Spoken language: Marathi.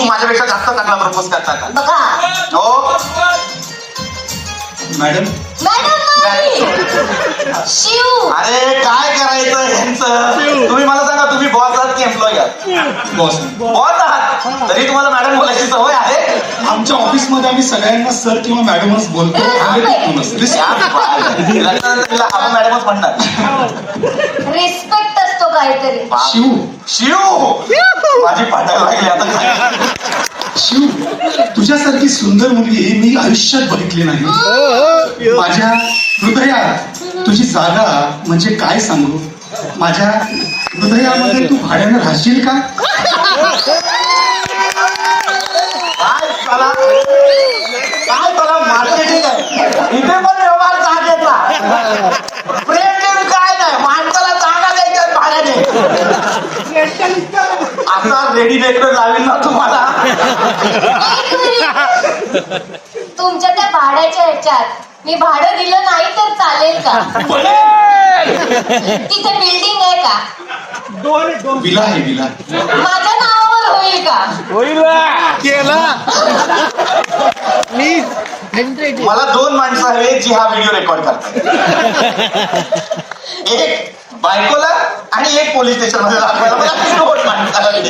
माझ्यापेक्षा जास्त चांगला प्रपोज करता का? बघा हो मॅडम शिव. अरे काय करायचं ह्यांचं? तुम्ही मला सांगा, तुम्ही बॉस आहात की एम्प्लॉई आहात? बॉस, बॉस आहात तरी तुम्हाला मॅडम बोलायची सवय आहे? आमच्या ऑफिसमध्ये आम्ही सगळ्यांना सर किंवा मॅडमच बोलतो. लग्नानंतर तिला आपण मॅडमच म्हणणार. रिस्पेक्ट असतो काहीतरी. शिव, शिव माझी पाठायला लागली आता काय? शिव, तुझ्यासारखी सुंदर मुलगी मी आयुष्यात बघितली नाही. माझ्या हृदयात तुझी जागा म्हणजे काय सांगू. माझ्या हृदयामध्ये तू भाड्यानं राहशील का? काय तुला मार्केटिंग आहे इथे पण व्यवहार जागेचा. प्रेम देऊन काय नाही, माणसाला जागा द्यायच्या भाड्याने. आता रेडी लेकर लावेल ना तुम्हाला. तुमच्या त्या भाड्याच्या ह्याच्यात मी भाडं दिलं नाही तर चालेल का? तिथे बिल्डिंग आहे का? विला आहे, विला. माझ्या नावावर होईल का? मला 2 माणसं हवे जी हा व्हिडिओ रेकॉर्ड करतात. एक बायकोला आणि एक पोलीस स्टेशन मध्ये दाखवायला. मला 2 माणसं हवी.